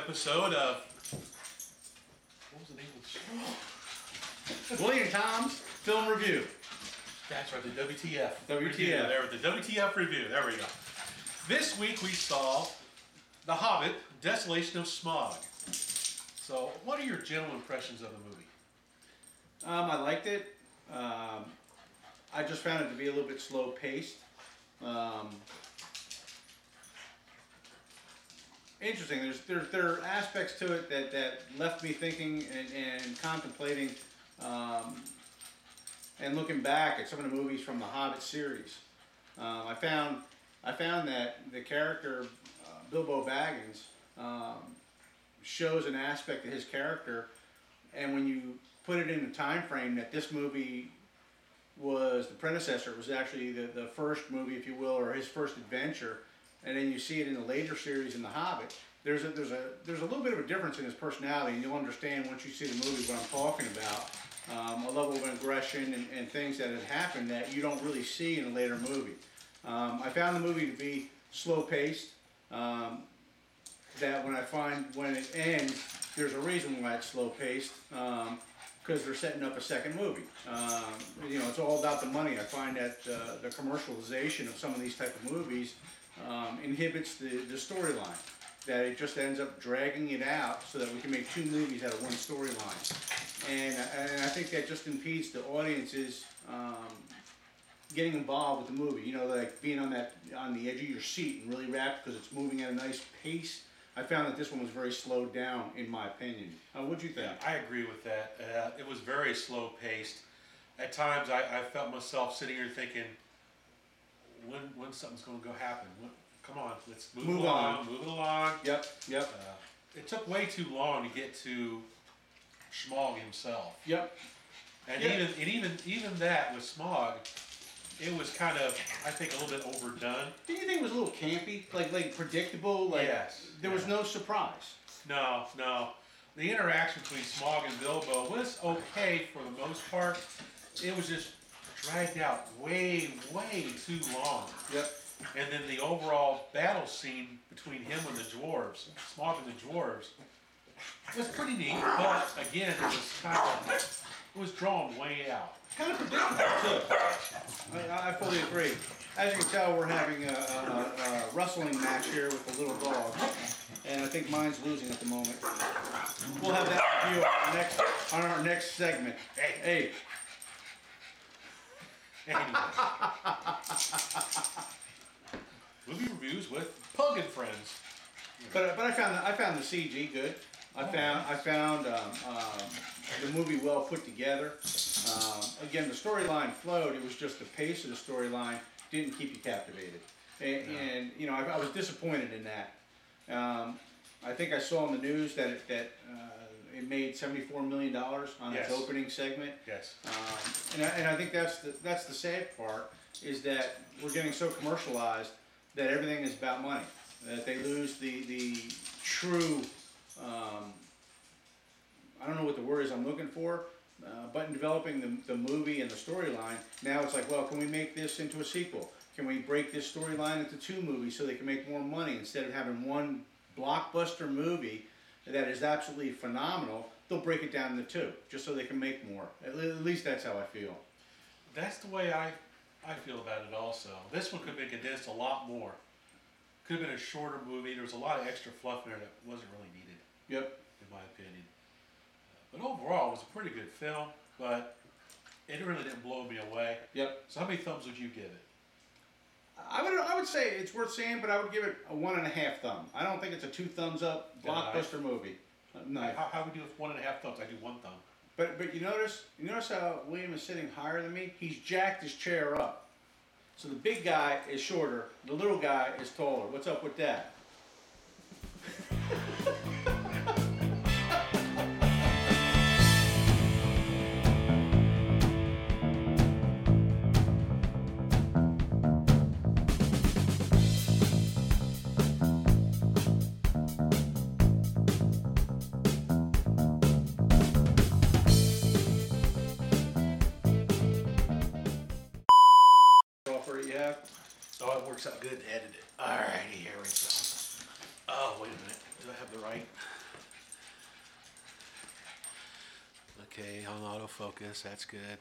episode of... What was the name of the show? Willy and Thom's Film Review. That's right, the WTF. WTF. Review. There, the WTF review. There we go. This week we saw The Hobbit, Desolation of Smaug. So, what are your general impressions of the movie? I liked it. I just found it to be a little bit slow paced. Interesting. There are aspects to it that left me thinking and contemplating, and looking back at some of the movies from the Hobbit series. I found that the character Bilbo Baggins shows an aspect of his character, and when you put it in the time frame that this movie was the predecessor, it was actually the first movie, if you will, or his first adventure, and then you see it in the later series in The Hobbit, there's a little bit of a difference in his personality, and you'll understand once you see the movie what I'm talking about. A level of aggression and things that had happened that you don't really see in a later movie. I found the movie to be slow paced. That when it ends, there's a reason why it's slow paced. Because they're setting up a second movie. It's all about the money. I find that the commercialization of some of these type of movies inhibits the storyline. That it just ends up dragging it out so that we can make two movies out of one storyline. And I think that just impedes the audiences getting involved with the movie. Like being on the edge of your seat and really rapt because it's moving at a nice pace. I found that this one was very slowed down, in my opinion. What'd you think? Yeah, I agree with that. It was very slow paced. At times, I felt myself sitting here thinking, when something's going to go happen? Come on, let's move along. Move it along. Yep. It took way too long to get to Smaug himself. Yep. And even that with Smaug, it was kind of, I think, a little bit overdone. Didn't you think it was a little campy, like predictable? Yes. There was no surprise. No. The interaction between Smaug and Bilbo was okay for the most part. It was just dragged out way too long. Yep. And then the overall battle scene between him and the dwarves, Smaug and the dwarves, was pretty neat. But again, it was drawn way out. Kind of predictable too. I fully agree. As you can tell, we're having a wrestling match here with the little dog, and I think mine's losing at the moment. We'll have that review on our next segment. Hey. Anyway. Movie reviews with Pug and Friends. But I found the CG good. I found the movie well put together. Again, the storyline flowed. It was just the pace of the storyline didn't keep you captivated, and I was disappointed in that. I think I saw in the news that it made $74 million on its opening segment. Yes. And I think that's the sad part, is that we're getting so commercialized that everything is about money. That they lose the true. I don't know what the word is I'm looking for, but in developing the movie and the storyline, now it's like, well, can we make this into a sequel? Can we break this storyline into two movies so they can make more money instead of having one blockbuster movie that is absolutely phenomenal? They'll break it down into two just so they can make more. At least that's how I feel. That's the way I feel about it also. This one could have been condensed a lot more. Could have been a shorter movie. There was a lot of extra fluff in there that wasn't really needed. Yep. In my opinion. But overall, it was a pretty good film, but it really didn't blow me away. Yep. So how many thumbs would you give it? I would say it's worth seeing, but I would give it a 1.5 thumb. I don't think it's a 2 thumbs up blockbuster movie. No. How would you do with 1.5 thumbs? I do 1 thumb. But you notice how William is sitting higher than me? He's jacked his chair up. So the big guy is shorter, the little guy is taller. What's up with that? Oh, it works out good to edit it. Alrighty, here we go. Oh, wait a minute. Do I have the right? on autofocus. That's good.